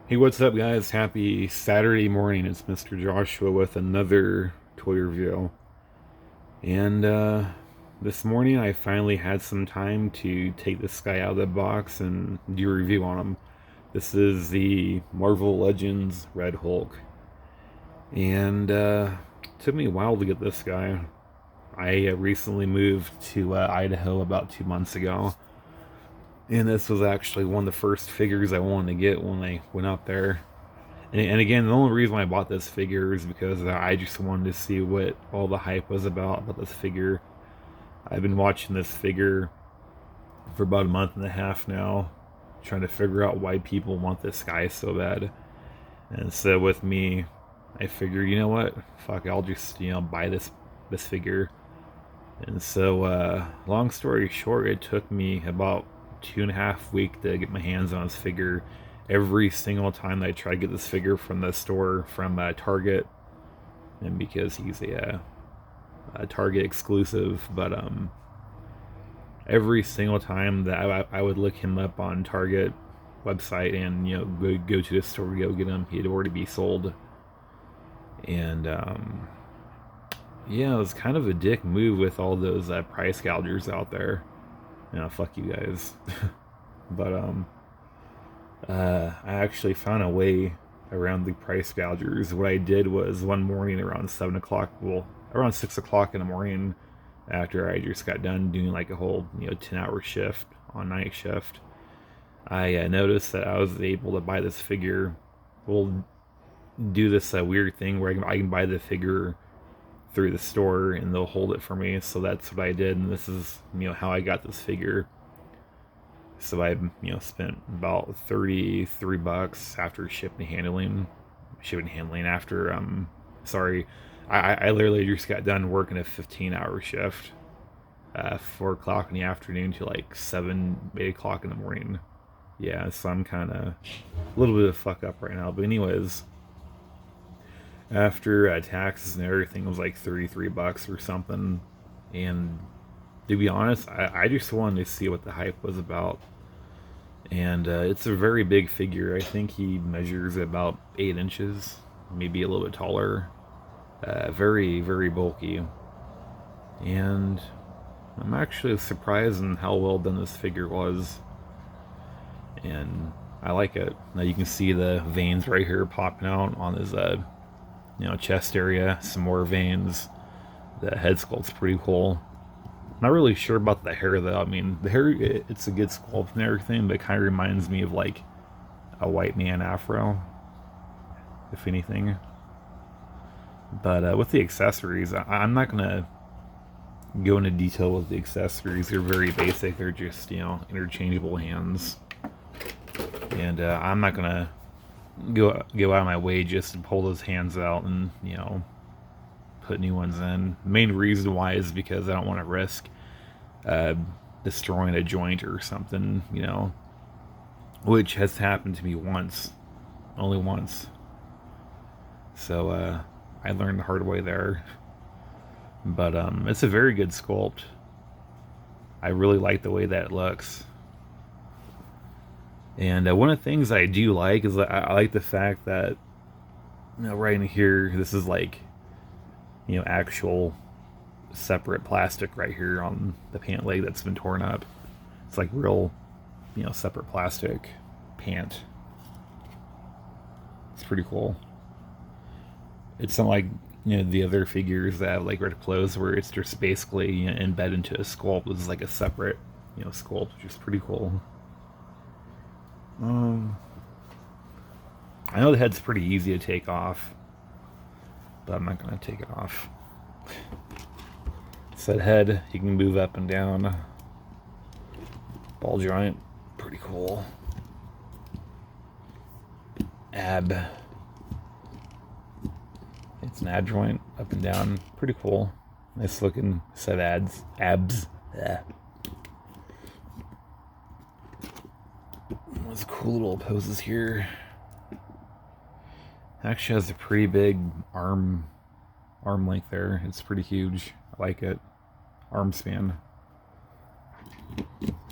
Hey, what's up, guys? Happy Saturday morning. It's Mr. Joshua with another toy review. And this morning I finally had some time to take this guy out of the box and do a review on him. This is the Marvel Legends Red Hulk. And it took me a while to get this guy. I recently moved to Idaho about 2 months ago. And this was actually one of the first figures I wanted to get when I went out there. And again, the only reason why I bought this figure is because I just wanted to see what all the hype was about this figure. I've been watching this figure for about a month and a half now, trying to figure out why people want this guy so bad. And so with me, I figured, you know what? Fuck, I'll just, buy this figure. And so, long story short, it took me about 2.5 weeks to get my hands on this figure. Every single time that I tried to get this figure from the store, from Target, and because he's a Target exclusive, but every single time that I would look him up on Target website and go to the store to go get him, he'd already be sold. And yeah, it was kind of a dick move with all those price gougers out there. Fuck you guys. But I actually found a way around the price gougers. What I did was one morning around 7 o'clock, well, around 6 o'clock in the morning, after I just got done doing like a whole 10-hour shift on night shift, I noticed that I was able to buy this figure. We'll do this weird thing where I can buy the figure through the store and they'll hold it for me. So that's what I did, and this is how I got this figure. So I spent about $33 after shipping and handling after sorry, I literally just got done working a 15-hour shift, 4 o'clock in the afternoon to like 8 o'clock in the morning. Yeah, so I'm kind of a little bit of fuck up right now, but anyways, after taxes and everything, it was like $33 or something. And to be honest, I just wanted to see what the hype was about. And it's a very big figure. I think he measures about 8 inches, maybe a little bit taller. Very, very bulky. And I'm actually surprised in how well done this figure was. And I like it. Now you can see the veins right here popping out on his chest area. Some more veins. The head sculpt's pretty cool. Not really sure about the hair though. I mean, the hair, it's a good sculpt and everything, but it kind of reminds me of like a white man afro, if anything. But with the accessories, I'm not gonna go into detail with the accessories. They're very basic. They're just interchangeable hands, and I'm not gonna go out of my way just to pull those hands out and put new ones in. The main reason why is because I don't want to risk uh, destroying a joint or something, which has happened to me once, only once. So I learned the hard way there. But it's a very good sculpt. I really like the way that it looks. And one of the things I do like is that I like the fact that right in here, this is like actual separate plastic right here on the pant leg that's been torn up. It's like real, separate plastic pant. It's pretty cool. It's not like the other figures that have like red clothes where it's just basically embedded into a sculpt. This is like a separate sculpt, which is pretty cool. I know the head's pretty easy to take off, but I'm not gonna take it off. Said head, you can move up and down. Ball joint, pretty cool. Ab, it's an ab joint, up and down, pretty cool. Nice looking set abs. Yeah. Those cool little poses here. Actually has a pretty big arm length there. It's pretty huge. I like it. Arm span.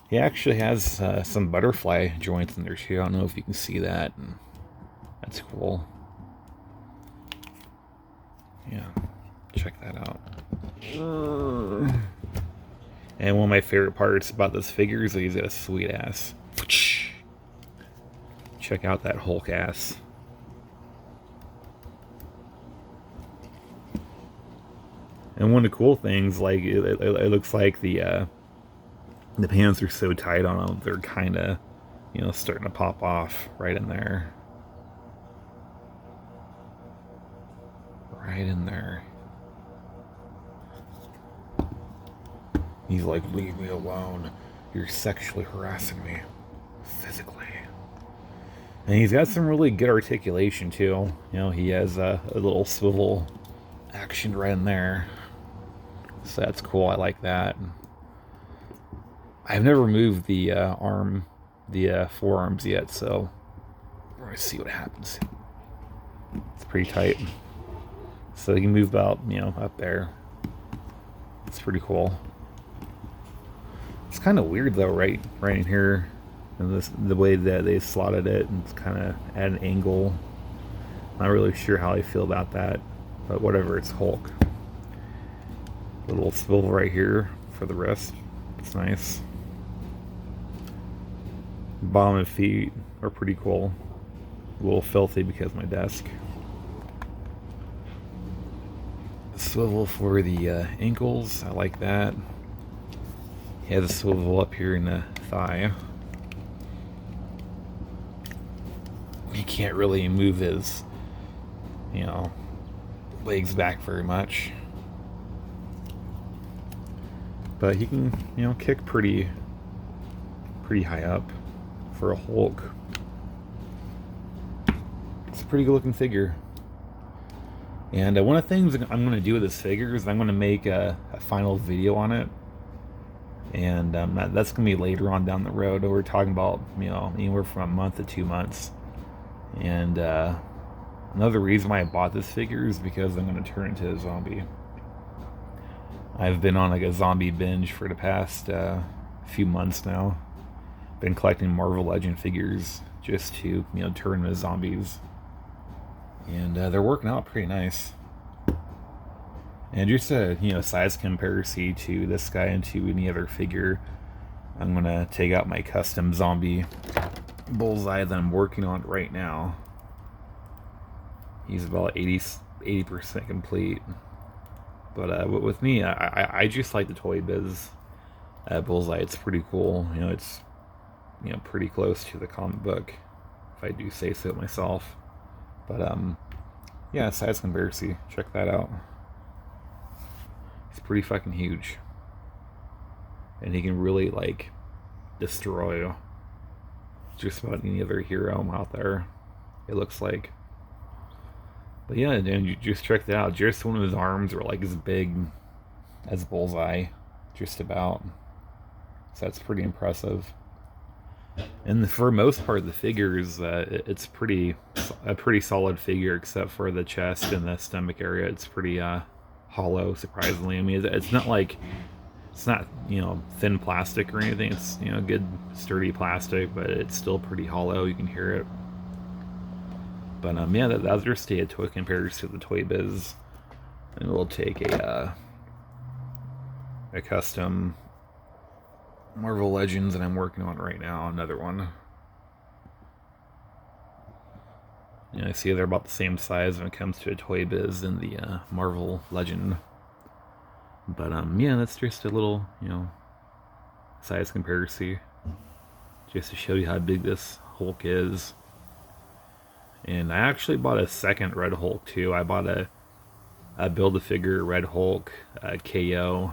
He actually has some butterfly joints in there too. I don't know if you can see that. That's cool. Yeah, check that out. And one of my favorite parts about this figure is that he's got a sweet ass. Check out that Hulk ass. And one of the cool things, like it looks like the pants are so tight on them, they're kind of, starting to pop off right in there. Right in there. He's like, leave me alone. You're sexually harassing me. Physically. And he's got some really good articulation, too. He has a little swivel action right in there. So that's cool. I like that. I've never moved the forearms yet, so we're gonna see what happens. It's pretty tight. So you can move about, up there. It's pretty cool. It's kind of weird though, right in here, and the way that they slotted it, and it's kind of at an angle. Not really sure how I feel about that, but whatever. It's Hulk. A little swivel right here for the wrist. It's nice. Bottom and feet are pretty cool. A little filthy because of my desk. Swivel for the ankles. I like that. He has a swivel up here in the thigh. He can't really move his, legs back very much. But he can, kick pretty high up for a Hulk. It's a pretty good looking figure. And one of the things I'm going to do with this figure is I'm going to make a final video on it. And that's going to be later on down the road. We're talking about, anywhere from a month to 2 months. And another reason why I bought this figure is because I'm going to turn into a zombie. I've been on like a zombie binge for the past few months now. Been collecting Marvel Legend figures just to, turn into zombies. And they're working out pretty nice. And just a, size comparison to this guy and to any other figure, I'm going to take out my custom zombie Bullseye that I'm working on right now. He's about 80% complete. But with me, I just like the Toy Biz Bullseye. It's pretty cool. It's, pretty close to the comic book, if I do say so myself. But, yeah, size comparison. Check that out. He's pretty fucking huge. And he can really, destroy just about any other hero out there, it looks like. But yeah, and you just check that out. Just one of his arms are as big as Bullseye, just about. So that's pretty impressive. And for most part of the figures, it's a pretty solid figure, except for the chest and the stomach area. It's pretty hollow, surprisingly. I mean, it's not thin plastic or anything. It's good sturdy plastic, but it's still pretty hollow. You can hear it. But yeah, that's just a toy comparison to the Toy Biz, and we'll take a custom Marvel Legends that I'm working on right now. Another one. I see they're about the same size when it comes to a Toy Biz and the Marvel Legend. But yeah, that's just a little size comparison, just to show you how big this Hulk is. And I actually bought a second Red Hulk too. I bought a Build-A-Figure Red Hulk KO,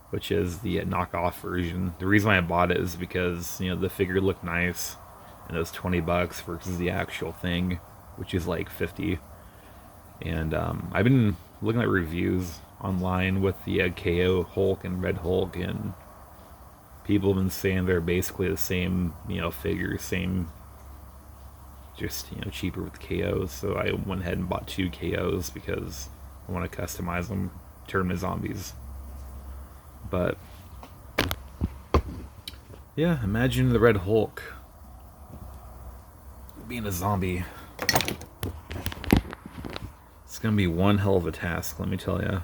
which is the knockoff version. The reason why I bought it is because the figure looked nice, and it was $20 versus the actual thing, which is like 50. And I've been looking at reviews online with the KO Hulk and Red Hulk, and people have been saying they're basically the same figures, same, just cheaper with KOs. So I went ahead and bought 2 KOs because I want to customize them, turn them into zombies. But yeah, imagine the Red Hulk being a zombie. It's gonna be one hell of a task, let me tell you.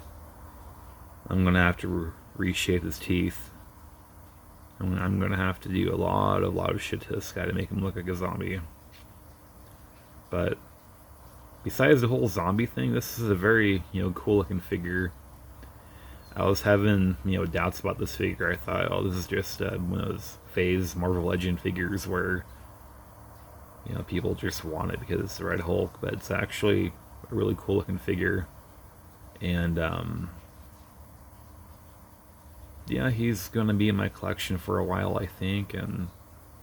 I'm gonna have to reshape his teeth. I'm gonna have to do a lot of shit to this guy to make him look like a zombie. But besides the whole zombie thing, this is a very, cool looking figure. I was having, doubts about this figure. I thought, oh, this is just one of those phase Marvel Legend figures where, people just want it because it's the Red Hulk, but it's actually a really cool looking figure. And, yeah, he's gonna be in my collection for a while, I think, and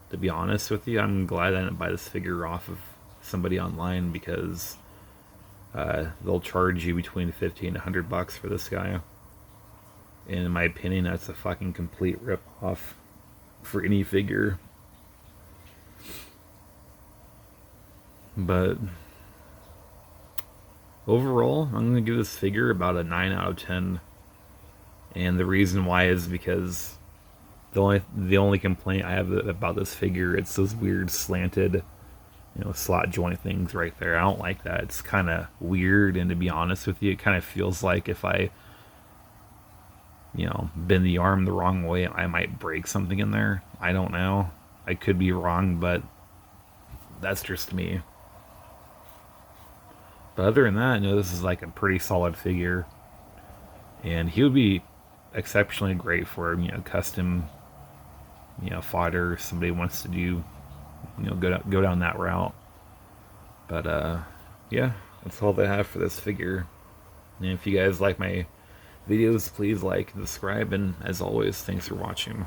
to be honest with you, I'm glad I didn't buy this figure off of somebody online because they'll charge you between 50 and $100 for this guy. And in my opinion, that's a fucking complete rip-off for any figure. But overall, I'm gonna give this figure about a 9 out of 10. And the reason why is because the only complaint I have about this figure, it's those weird slanted, slot joint things right there. I don't like that. It's kind of weird, and to be honest with you, it kind of feels like if I, bend the arm the wrong way, I might break something in there. I don't know. I could be wrong, but that's just me. But other than that, this is like a pretty solid figure, and he would be exceptionally great for custom fodder. Somebody wants to do go down that route. But yeah, that's all they have for this figure. And if you guys like my videos, please like, subscribe, and as always, thanks for watching.